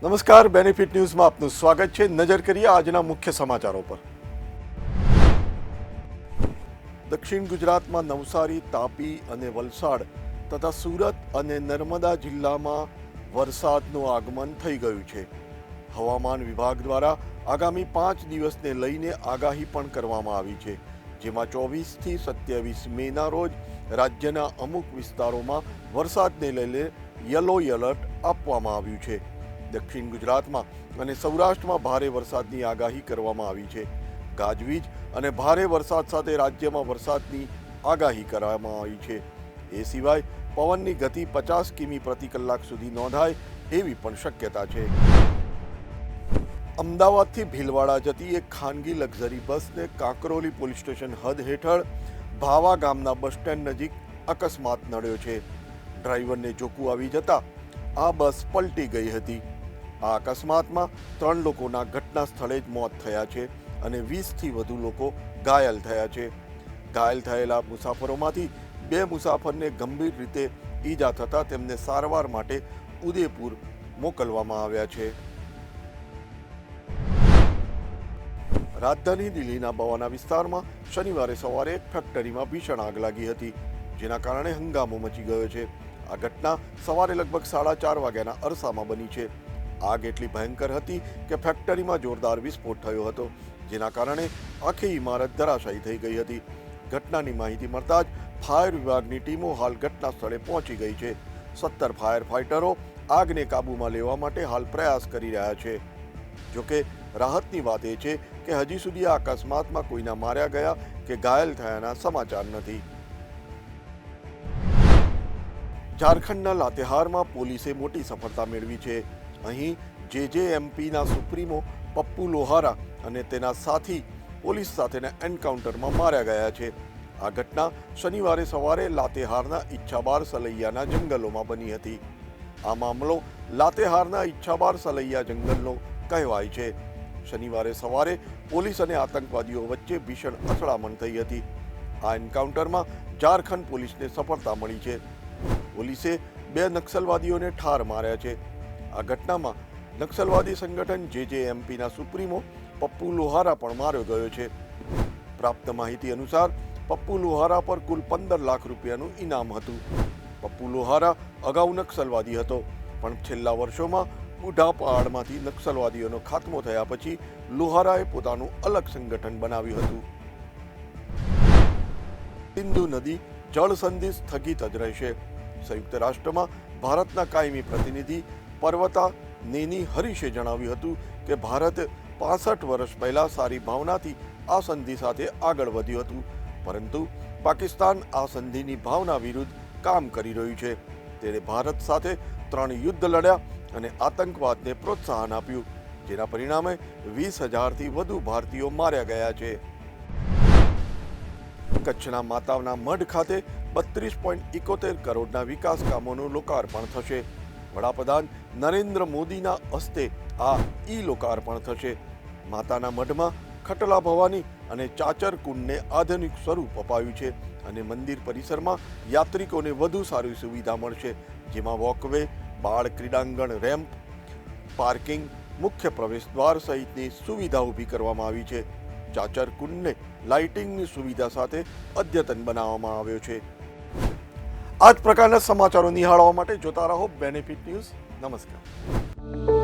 નમસ્કાર, બેનિફિટ ન્યૂઝમાં આપનું સ્વાગત છે। નજર કરીએ આજના મુખ્ય સમાચારો પર। દક્ષિણ ગુજરાતમાં નવસારી, તાપી અને વલસાડ તથા સુરત અને નર્મદા જિલ્લામાં વરસાદનું આગમન થઈ ગયું છે। હવામાન વિભાગ દ્વારા આગામી 5 દિવસને લઈને આગાહી પણ કરવામાં આવી છે, જેમાં 24થી 27 મેના રોજ રાજ્યના અમુક વિસ્તારોમાં વરસાદને લઈને યલો એલર્ટ આપવામાં આવ્યું છે। દક્ષિણ ગુજરાતમાં અને સૌરાષ્ટ્રમાં ભારે વરસાદની આગાહી કરવામાં આવી છે। ગાજવીજ અને ભારે વરસાદ સાથે રાજ્યમાં વરસાદની આગાહી કરવામાં આવી છે। એ સિવાય પવનની ગતિ 50 કિમી પ્રતિ કલાક સુધી નોંધાય એવી પણ શક્યતા છે। અમદાવાદથી ભીલવાડા જતી એક ખાનગી લક્ઝરી બસને કાંકરોલી પોલીસ સ્ટેશન હદ હેઠળ ભાવા ગામના બસ સ્ટેન્ડ નજીક અકસ્માત નડ્યો છે। ડ્રાઈવરને જોકું આવી જતા આ બસ પલટી ગઈ હતી। આ અકસ્માતમાં 3 લોકોના ઘટના સ્થળે જ મોત થયા છે અને 20થી વધુ લોકો ઘાયલ થયા છે। ઘાયલ થયેલા મુસાફરોમાંથી 2 મુસાફરને ગંભીર રીતે ઈજા થતા તેમને સારવાર માટે ઉદયપુર મોકલવામાં આવ્યા છે। રાજધાની દિલ્હીના બવાના વિસ્તારમાં શનિવારે સવારે એક ફેક્ટરીમાં ભીષણ આગ લાગી હતી, જેના કારણે હંગામો મચી ગયો છે। આ ઘટના સવારે લગભગ 4:30 વાગ્યાના અરસામાં બની છે। આગ એટલી ભયંકર હતી કે ફેક્ટરીમાં જોરદાર વિસ્ફોટ થયો હતો, જેના કારણે આખી ઇમારત ધરાશાયી થઈ ગઈ હતી। ઘટનાની માહિતી મળતા જ ફાયર વિભાગની ટીમો હાલ ઘટના સ્થળે પહોંચી ગઈ છે। 17 ફાયર ફાઇટરો આગને કાબૂમાં લેવા માટે હાલ પ્રયાસ કરી રહ્યા છે। જોકે રાહતની વાત એ છે કે હજી સુધી આ અકસ્માતમાં કોઈના માર્યા ગયા કે ઘાયલ થયાના સમાચાર નથી। ઝારખંડના લાતેહારમાં પોલીસે મોટી સફળતા મેળવી છે। અહીં જેજેએમપીના સુપ્રીમો પપ્પુ લોહારા અને તેના સાથી પોલીસ સાથેના એન્કાઉન્ટરમાં માર્યા ગયા છે। આ ઘટના શનિવારે સવારે લાતેહારના ઈચ્છાબાર સલૈયાના જંગલોમાં બની હતી। આ મામલો લાતેહારના ઈચ્છાબાર સલૈયા જંગલનો કહેવાય છે। શનિવારે સવારે પોલીસ અને આતંકવાદીઓ વચ્ચે ભીષણ અથડામણ થઈ હતી। આ એન્કાઉન્ટરમાં ઝારખંડ પોલીસને સફળતા મળી છે। પોલીસે 2 નક્સલવાદીઓને ઠાર માર્યા છે। આ ઘટનામાં નક્સલવાદી સંગઠન જેજેએમપીના સુપ્રીમો પપ્પુ લોહારા પણ માર્યો ગયો છે। પ્રાપ્ત માહિતી અનુસાર પપ્પુ લોહારા પર કુલ 15 લાખ રૂપિયાનું ઇનામ હતું। પપ્પુ લોહારા અગાઉ નક્સલવાદી હતો, પણ છેલ્લા વર્ષોમાં બુઢાપહાડમાંથી નક્સલવાદીઓનો ખાત્મો થયા પછી લોહારાએ પોતાનું અલગ સંગઠન બનાવ્યું હતું। સિંધુ નદી જળ સંધિ સ્થગિત જ રહેશે। સંયુક્ત રાષ્ટ્રમાં ભારતના કાયમી પ્રતિનિધિ પર્વતા નેની હરીશે જણાવ્યું હતું કે ભારત 65 વર્ષ પહેલા સારી ભાવનાથી આ સંધિ સાથે આગળ વધ્યું હતું, પરંતુ પાકિસ્તાન આ સંધિની ભાવના વિરુદ્ધ કામ કરી રહ્યું છે। તેણે ભારત સાથે 3 યુદ્ધ લડ્યા અને આતંકવાદને પ્રોત્સાહન આપ્યું, જેના પરિણામે 20,000થી વધુ ભારતીયો માર્યા ગયા છે। કચ્છના માતાના મઢ ખાતે 32.71 કરોડના વિકાસ કામોનું લોકાર્પણ થશે। વડાપ્રધાન નરેન્દ્ર મોદીના હસ્તે આ લોકાર્પણ થશે। માતાના મઢમાં ખટલા ભવાની અને ચાચર કુંડને આધુનિક સ્વરૂપ અપાયું છે અને મંદિર પરિસરમાં યાત્રિકોને વધુ સારી સુવિધા મળશે, જેમાં વોકવે, બાળ ક્રીડાંગણ, રેમ્પ, પાર્કિંગ, મુખ્ય પ્રવેશ દ્વાર સહિતની સુવિધા ઊભી કરવામાં આવી છે। ચાચર કુંડને લાઇટિંગની સુવિધા સાથે અદ્યતન બનાવવામાં આવ્યો છે। આ જ પ્રકારના સમાચારો નિહાળવા માટે જોતા રહો બેનિફિટ ન્યૂઝ। નમસ્કાર।